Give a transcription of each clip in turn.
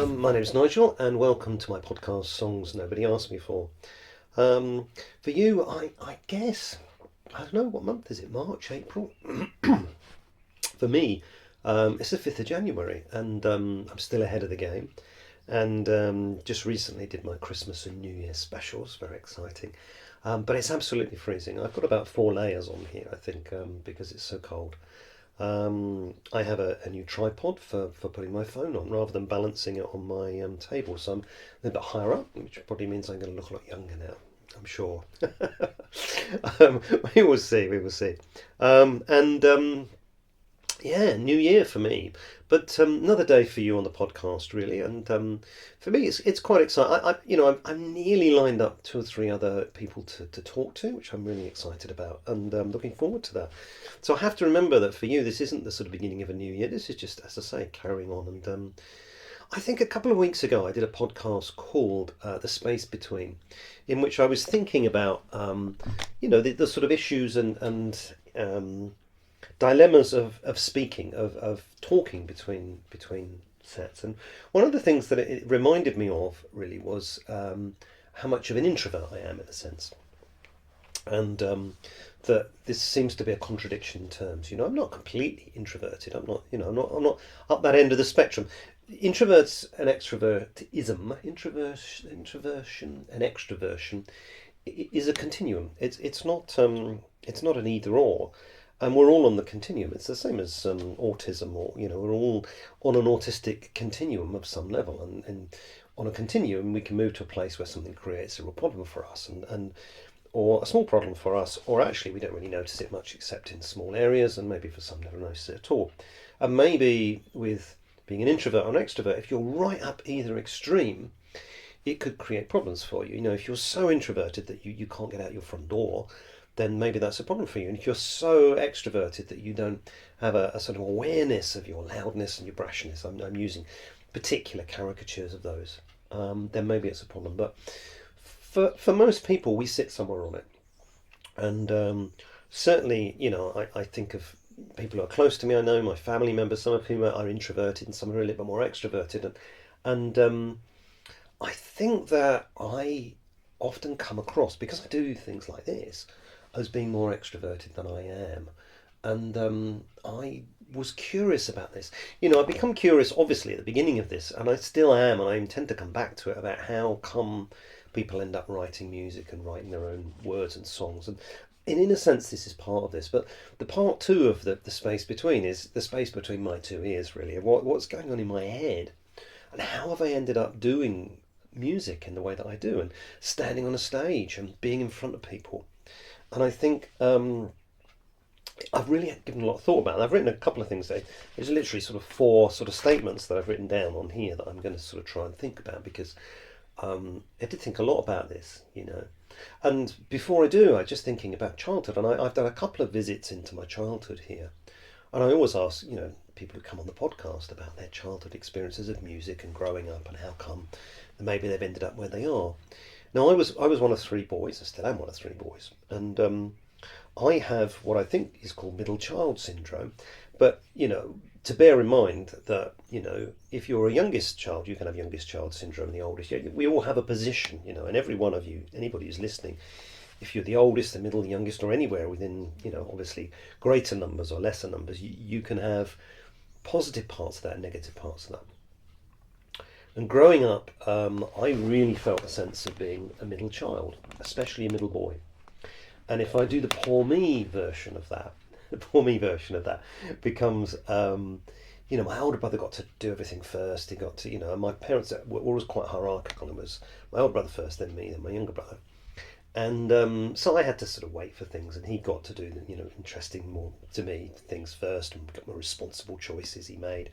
My name's Nigel, and welcome to my podcast, Songs Nobody Asked Me For. For you, I guess, I don't know, what month is it? March, April? For me, it's the 5th of January, and I'm still ahead of the game. And just recently did my Christmas and New Year specials, very exciting. But it's absolutely freezing. I've got about 4 layers on here, I think, because it's so cold. I have a new tripod for putting my phone on rather than balancing it on my table. So I'm a little bit higher up, which probably means I'm going to look a lot younger now, I'm sure. We will see, we will see. And Yeah, new year for me, but another day for you on the podcast, really. And for me, it's quite exciting. I'm nearly lined up 2 or 3 other people to talk to, which I'm really excited about, and looking forward to that. So I have to remember that for you, this isn't the sort of beginning of a new year. This is just, as I say, carrying on. And I think a couple of weeks ago, I did a podcast called "The Space Between," in which I was thinking about, the sort of issues and dilemmas of speaking, of talking between sets. And one of the things that it reminded me of really was how much of an introvert I am, in a sense, and that this seems to be a contradiction in terms. I'm not completely introverted. I'm not. I'm not up that end of the spectrum. Introverts and extrovertism, introversion and extroversion, is a continuum. It's not an either or, and we're all on the continuum. It's the same as autism, or we're all on an autistic continuum of some level, and on a continuum we can move to a place where something creates a real problem for us, and or a small problem for us, or actually we don't really notice it much except in small areas, and maybe for some never notice it at all. And maybe with being an introvert or an extrovert, if you're right up either extreme, it could create problems for you. If you're so introverted that you can't get out your front door, then maybe that's a problem for you. And if you're so extroverted that you don't have a sort of awareness of your loudness and your brashness, I'm using particular caricatures of those, then maybe it's a problem. But for most people, we sit somewhere on it. And certainly, I think of people who are close to me. I know my family members, some of whom are introverted and some are a little bit more extroverted. And I think that I often come across, because I do things like this, as being more extroverted than I am. And I was curious about this. I've become curious, obviously, at the beginning of this, and I still am, and I intend to come back to it, about how come people end up writing music and writing their own words and songs. And in a sense, this is part of this. But the part two of the space between is the space between my two ears, really, of what's going on in my head, and how have I ended up doing music in the way that I do, and standing on a stage and being in front of people. And I think I've really given a lot of thought about it. I've written a couple of things there. There's literally sort of 4 sort of statements that I've written down on here that I'm going to sort of try and think about, because I did think a lot about this. And before I do, I'm just thinking about childhood, and I've done a couple of visits into my childhood here. And I always ask, people who come on the podcast about their childhood experiences of music and growing up, and how come maybe they've ended up where they are. Now, I was one of 3 boys. I still am one of 3 boys, and I have what I think is called middle child syndrome. But to bear in mind that if you're a youngest child, you can have youngest child syndrome, and the oldest. We all have a position, and every one of you, anybody who's listening, if you're the oldest, the middle, the youngest, or anywhere within, obviously greater numbers or lesser numbers, you can have positive parts of that, negative parts of that. And growing up, I really felt a sense of being a middle child, especially a middle boy. And if I do the poor me version of that, the poor me version of that becomes, my older brother got to do everything first. He got to, and my parents were always quite hierarchical. It was my older brother first, then me, then my younger brother. And so I had to sort of wait for things, and he got to do the, interesting more to me things first, and got more responsible choices he made.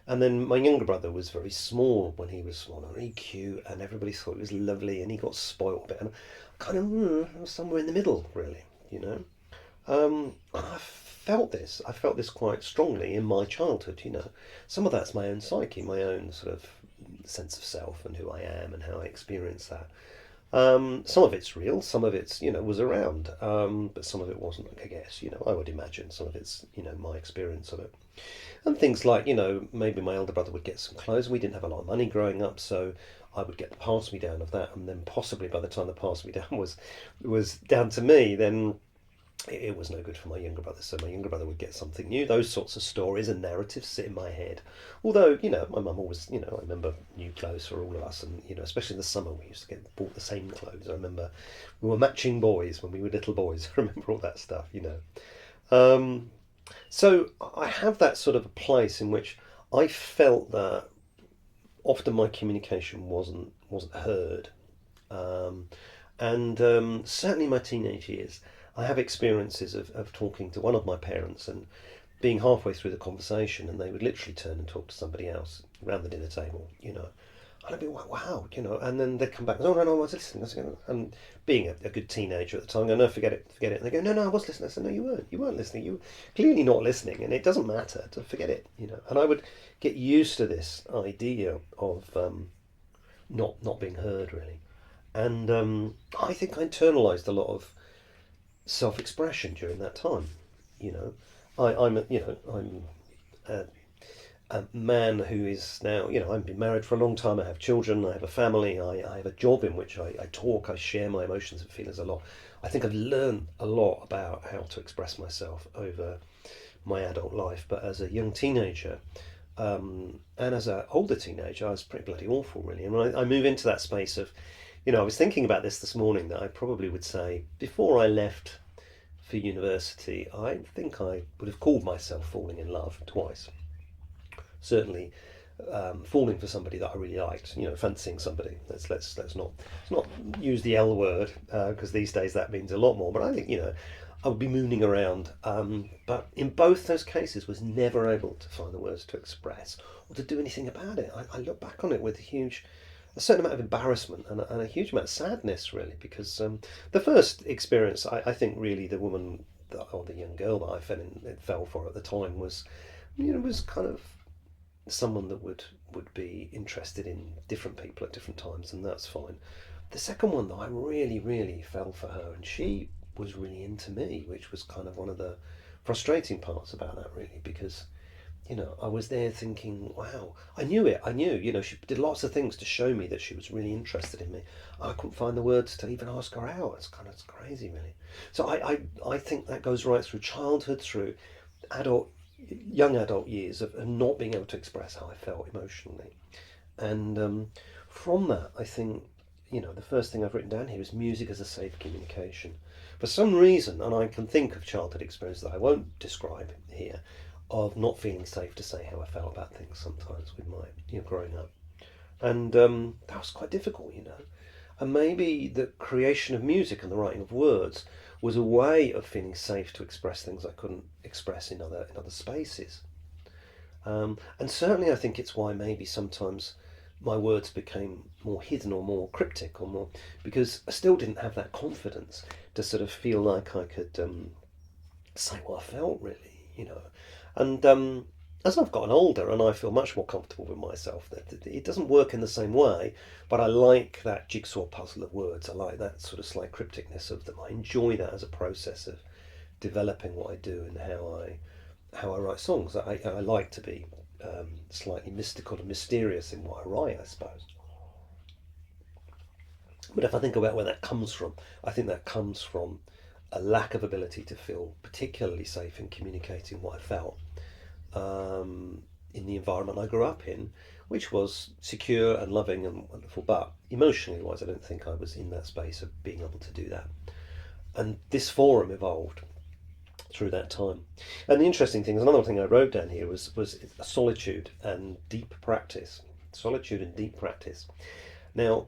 And then my younger brother was very small when he was small, and really cute, and everybody thought he was lovely, and he got spoiled a bit. And I kind of was somewhere in the middle, really. And I felt this. I felt this quite strongly in my childhood. Some of that's my own psyche, my own sort of sense of self and who I am and how I experience that. Some of it's real, some of it's, was around, but some of it wasn't, I guess, I would imagine some of it's, my experience of it. And things like, maybe my elder brother would get some clothes. We didn't have a lot of money growing up, so I would get the pass me down of that, and then possibly by the time the pass me down was down to me, then it was no good for my younger brother. So my younger brother would get something new. Those sorts of stories and narratives sit in my head. Although, my mum always, I remember new clothes for all of us, and especially in the summer we used to get bought the same clothes. I remember we were matching boys when we were little boys. I remember all that stuff. Um, so I have that sort of a place in which I felt that often my communication wasn't heard, um, and certainly in my teenage years, I have experiences of talking to one of my parents and being halfway through the conversation, and they would literally turn and talk to somebody else around the dinner table. And I'd be like, wow, and then they'd come back, oh, no, no, I was listening. And being a good teenager at the time, I go, no, forget it, forget it. And they go, no, no, I was listening. I said, no, you weren't listening. You were clearly not listening, and it doesn't matter, to forget it. And I would get used to this idea of not being heard, really. And I think I internalized a lot of self-expression during that time. You know, I'm a, a man who is now, I've been married for a long time. I have children. I have a family. I have a job in which I talk. I share my emotions and feelings a lot. I think I've learned a lot about how to express myself over my adult life. But as a young teenager, and as an older teenager, I was pretty bloody awful, really. And when I move into that space of, I was thinking about this morning, that I probably would say before I left for university, I think I would have called myself falling in love twice. Certainly, falling for somebody that I really liked, fancying somebody. Let's not use the L word, because these days that means a lot more. But I think I would be mooning around, but in both those cases was never able to find the words to express or to do anything about it. I look back on it with a certain amount of embarrassment and a huge amount of sadness, really, because the first experience, I think, really, the woman or the young girl that I fell for at the time was kind of someone that would be interested in different people at different times, and that's fine. The second one, though, I really, really fell for her, and she was really into me, which was kind of one of the frustrating parts about that, really, because I was there thinking, wow, I knew it. I knew, she did lots of things to show me that she was really interested in me. I couldn't find the words to even ask her out. It's crazy, really. So I think that goes right through childhood, through adult, young adult years of not being able to express how I felt emotionally. And from that, I think, the first thing I've written down here is music as a safe communication. For some reason, and I can think of childhood experiences that I won't describe here, of not feeling safe to say how I felt about things sometimes with my, growing up. And that was quite difficult. And maybe the creation of music and the writing of words was a way of feeling safe to express things I couldn't express in other spaces. And certainly, I think it's why maybe sometimes my words became more hidden or more cryptic or more, because I still didn't have that confidence to sort of feel like I could say what I felt, really. And as I've gotten older and I feel much more comfortable with myself, that it doesn't work in the same way, but I like that jigsaw puzzle of words. I like that sort of slight crypticness of them. I enjoy that as a process of developing what I do and how I write songs. I like to be slightly mystical and mysterious in what I write, I suppose. But if I think about where that comes from, I think that comes from a lack of ability to feel particularly safe in communicating what I felt, in the environment I grew up in, which was secure and loving and wonderful. But emotionally wise, I don't think I was in that space of being able to do that. And this forum evolved through that time. And the interesting thing is, another thing I wrote down here was solitude and deep practice. Solitude and deep practice. Now,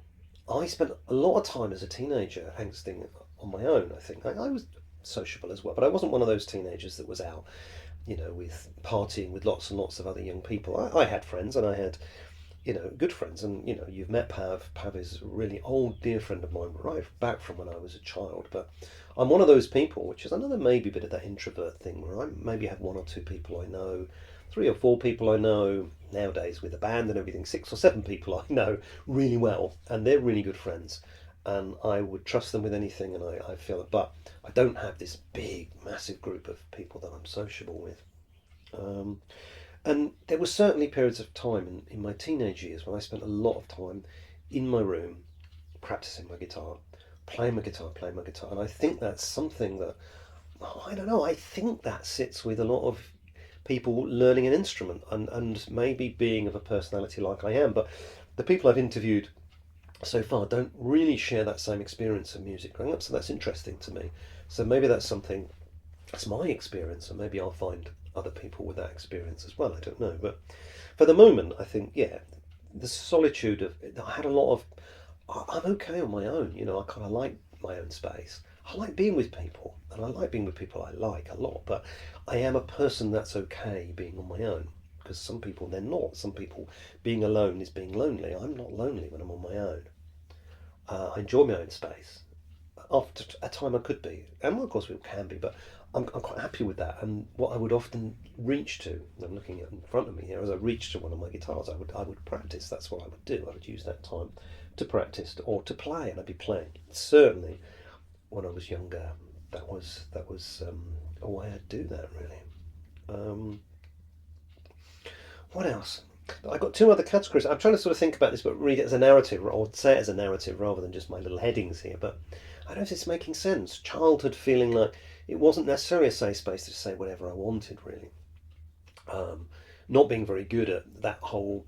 I spent a lot of time as a teenager angsting on my own. I think I was sociable as well, but I wasn't one of those teenagers that was out, with partying with lots and lots of other young people. I had friends, and I had, good friends, and you've met Pav. Pav is a really old dear friend of mine, right back from when I was a child. But I'm one of those people, which is another maybe bit of that introvert thing, where I maybe have one or two people I know, three or four people I know nowadays with a band and everything, six or seven people I know really well, and they're really good friends. and I would trust them with anything, and I feel it. But I don't have this big, massive group of people that I'm sociable with. Um, and there were certainly periods of time in my teenage years when I spent a lot of time in my room practicing my guitar, playing my guitar. And I think that's something that, I don't know, I think that sits with a lot of people learning an instrument and maybe being of a personality like I am. But the people I've interviewed so far don't really share that same experience of music growing up, so that's interesting to me. So maybe that's something, that's my experience, and maybe I'll find other people with that experience as well. I don't know. But for the moment, I think, yeah, the solitude of, I had a lot of, I'm okay on my own. I kind of like my own space. I like being with people, and I like being with people I like a lot. But I am a person that's okay being on my own, because some people they're not. Some people being alone is being lonely. I'm not lonely when I'm on my own. I enjoy my own space. After a time, I could be, and of course, we can be, but I'm quite happy with that. And what I would often reach to, I'm looking at in front of me here, as I reach to one of my guitars, I would practice. That's what I would do. I would use that time to practice or to play, and I'd be playing. Certainly, when I was younger, that was a way I'd do that really. Um, what else? I got two other categories. I'm trying to sort of think about this, but read it as a narrative, or say it as a narrative rather than just my little headings here. But I don't know if it's making sense. Childhood feeling like it wasn't necessarily a safe space to say whatever I wanted, really. Um, Not being very good at that whole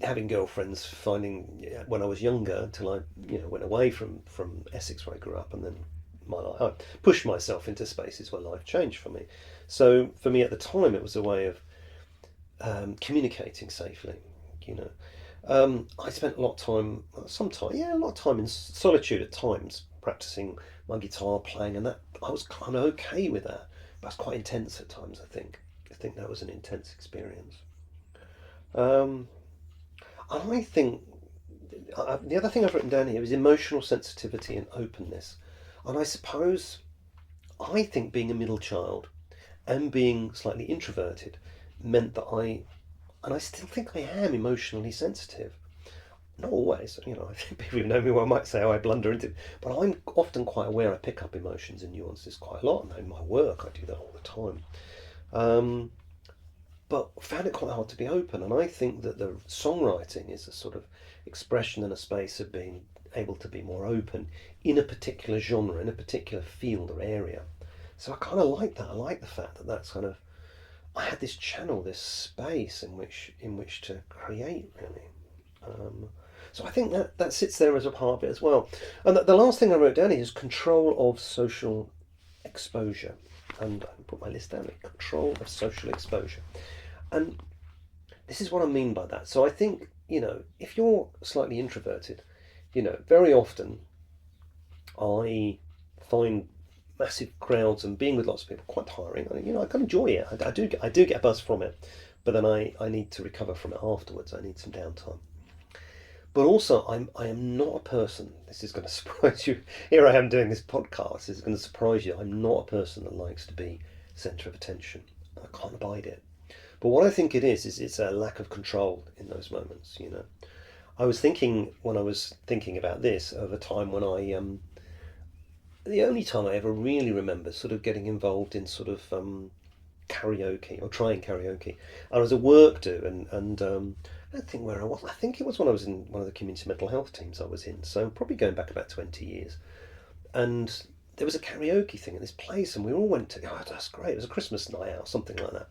having girlfriends, finding, yeah, when I was younger until I went away from Essex where I grew up, and then my life, I pushed myself into spaces where life changed for me. So for me at the time, it was a way of communicating safely. You know, I spent a lot of time, a lot of time in solitude at times, practicing my guitar playing, and that I was kind of okay with that. But it's quite intense at times. I think that was an intense experience. Um, and I think the other thing I've written down here is emotional sensitivity and openness. And I think being a middle child and being slightly introverted meant that and I still think I am emotionally sensitive. Not always, I think people who know me well might say, oh, I blunder into it. But I'm often quite aware I pick up emotions and nuances quite a lot. And in my work, I do that all the time. Um, but found it quite hard to be open. And I think that the songwriting is a sort of expression and a space of being able to be more open in a particular genre, in a particular field or area. So I kind of like that. I like the fact that that's kind of, I had this channel, this space in which to create really. Um, so I think that sits there as a part of it as well. And the last thing I wrote down here is control of social exposure. And I put my list down here, control of social exposure. And this is what I mean by that. So I think, if you're slightly introverted, very often I find massive crowds and being with lots of people quite tiring. I can enjoy it. I do get a buzz from it, but then I need to recover from it afterwards. I need some downtime. But also, I am not a person. This is going to surprise you. Here I am doing this podcast. This is going to surprise you. I'm not a person that likes to be centre of attention. I can't abide it. But what I think it is it's a lack of control in those moments. I was thinking when I was thinking about this of a time when the only time I ever really remember sort of getting involved in sort of karaoke or trying karaoke. I was at work do, and I don't think where I was. I think it was when I was in one of the community mental health teams I was in. So probably going back about 20 years. And there was a karaoke thing at this place, and we all went to. Oh, that's great! It was a Christmas night out, something like that.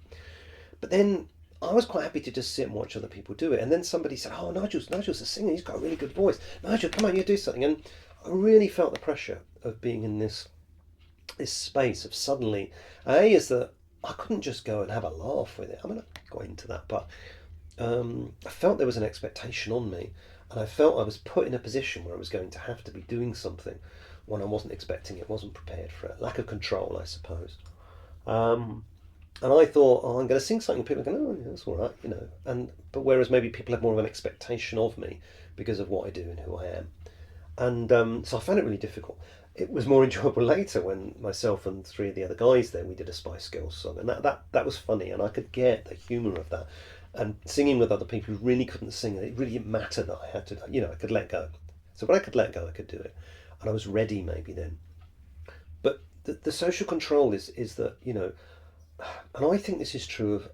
But then I was quite happy to just sit and watch other people do it. And then somebody said, "Oh, Nigel's a singer. He's got a really good voice. Nigel, come on, you do something." And I really felt the pressure of being in this space of suddenly, is that I couldn't just go and have a laugh with it. I mean, I got into that, but I felt there was an expectation on me, and I felt I was put in a position where I was going to have to be doing something when I wasn't expecting it, wasn't prepared for it. Lack of control, I suppose. Um, and I thought, oh, I'm going to sing something. People are going, oh, yeah, that's all right. But whereas maybe people have more of an expectation of me because of what I do and who I am. And so I found it really difficult. It was more enjoyable later when myself and three of the other guys there, we did a Spice Girls song, and that was funny, and I could get the humour of that. And singing with other people who really couldn't sing, it really didn't matter that I had to, I could let go. So when I could let go, I could do it, and I was ready maybe then. But the social control is that, and I think this is true of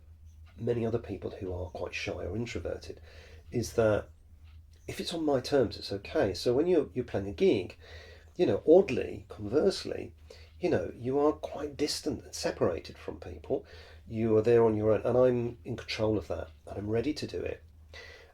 many other people who are quite shy or introverted, is that if it's on my terms, it's okay. So when you're playing a gig, oddly, conversely, you are quite distant and separated from people. You are there on your own, and I'm in control of that, and I'm ready to do it.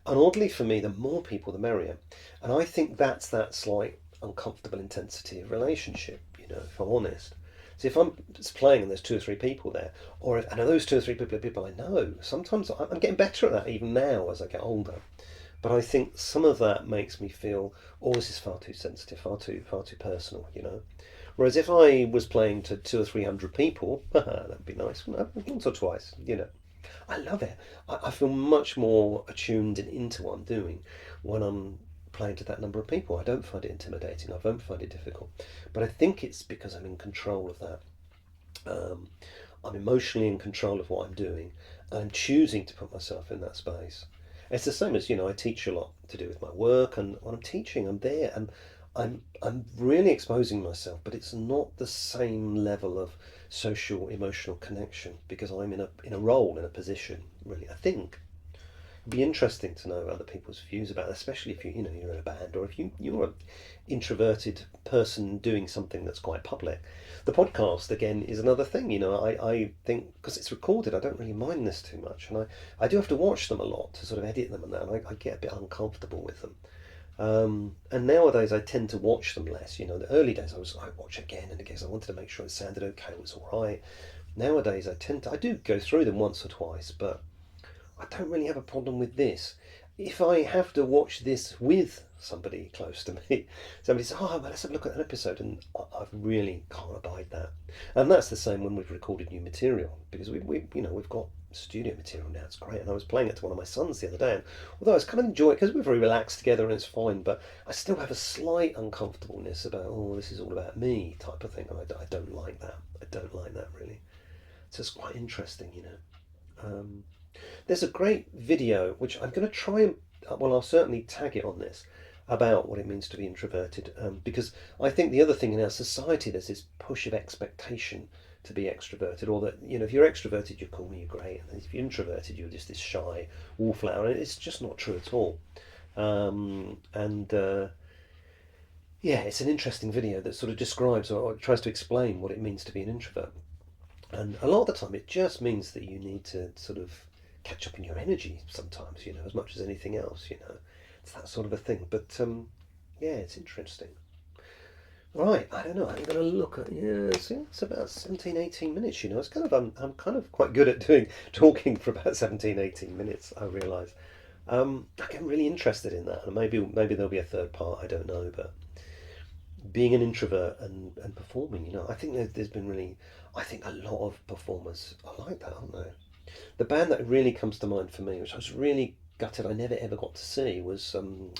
And oddly for me, the more people, the merrier. And I think that's that slight uncomfortable intensity of relationship, if I'm honest. So if I'm just playing and there's two or three people there, or if, and those two or three people are people I know, sometimes I'm getting better at that even now as I get older. But I think some of that makes me feel, oh, this is far too sensitive, far too personal. Whereas if I was playing to two or three hundred people, that'd be nice. No, once or twice. I love it. I feel much more attuned and into what I'm doing when I'm playing to that number of people. I don't find it intimidating. I don't find it difficult. But I think it's because I'm in control of that. Um, I'm emotionally in control of what I'm doing, and I'm choosing to put myself in that space. It's the same as I teach a lot to do with my work, and when I'm teaching, I'm there, and I'm really exposing myself, but it's not the same level of social emotional connection because I'm in a role, in a position. Really, I think it'd be interesting to know other people's views about it, especially if you're in a band, or if you're an introverted person doing something that's quite public. The podcast again is another thing. I think because it's recorded, I don't really mind this too much, and I do have to watch them a lot to sort of edit them and that, and I get a bit uncomfortable with them. And nowadays I tend to watch them less. The early days I watch again and again. I wanted to make sure it sounded okay, it was all right. Nowadays I do go through them once or twice, but I don't really have a problem with this. If I have to watch this with somebody close to me, somebody says, "Oh, well, let's have a look at an episode," and I really can't abide that. And that's the same when we've recorded new material because we've got studio material now. It's great, and I was playing it to one of my sons the other day, and although I was kind of enjoying it because we're very relaxed together and it's fine, but I still have a slight uncomfortableness about, oh, this is all about me type of thing, and I don't like that. I don't like that really. So it's quite interesting. There's a great video which I'm going to try and, well, I'll certainly tag it on this, about what it means to be introverted, because I think the other thing in our society, there's this push of expectation to be extroverted, or that if you're extroverted you're cool, you're great, and if you're introverted you're just this shy wallflower, and it's just not true at all. And Yeah, it's an interesting video that sort of describes or tries to explain what it means to be an introvert. And a lot of the time, it just means that you need to sort of catch up in your energy sometimes, as much as anything else. It's that sort of a thing. But yeah, it's interesting. Right, I don't know. I'm going to look at, yeah, see, it's about 17, 18 minutes. It's kind of, I'm kind of quite good at talking for about 17, 18 minutes, I realise. I get really interested in that, and maybe there'll be a third part. I don't know, but being an introvert and performing, I think there's been really, I think a lot of performers are like that, aren't they? The band that really comes to mind for me, which I was really gutted I never ever got to see, was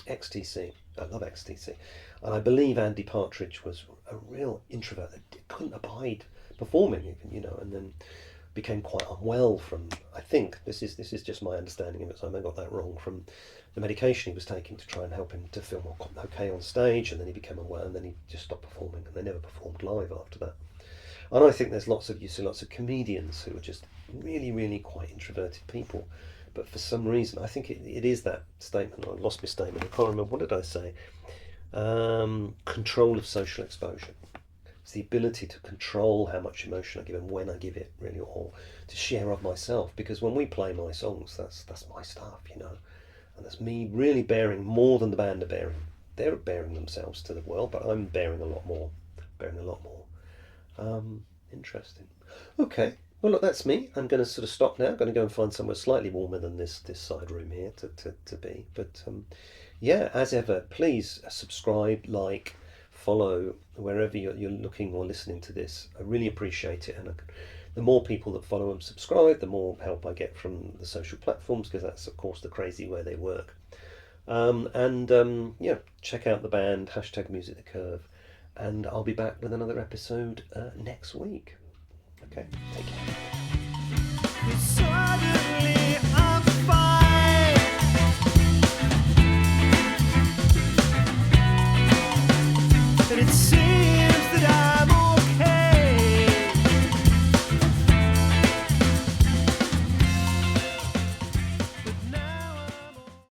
XTC. I love XTC, and I believe Andy Partridge was a real introvert that couldn't abide performing, even, and then became quite unwell from. I think this is just my understanding of it, so I may have got that wrong, from the medication he was taking to try and help him to feel more okay on stage, and then he became unwell, and then he just stopped performing, and they never performed live after that. And I think there's you see lots of comedians who are just really, really quite introverted people. But for some reason, I think it is that statement. I lost my statement. I can't remember. What did I say? Control of social exposure. It's the ability to control how much emotion I give and when I give it, really, or to share of myself. Because when we play my songs, that's my stuff. And that's me really bearing more than the band are bearing. They're bearing themselves to the world, but I'm bearing a lot more. Bearing a lot more. Interesting. Okay. Well, look, that's me. I'm going to sort of stop now. I'm going to go and find somewhere slightly warmer than this side room here to be. But yeah, as ever, please subscribe, like, follow wherever you're looking or listening to this. I really appreciate it. And the more people that follow and subscribe, the more help I get from the social platforms, because that's, of course, the crazy way they work. Yeah, check out the band, #Music the Curve. And I'll be back with another episode next week. Okay, take care.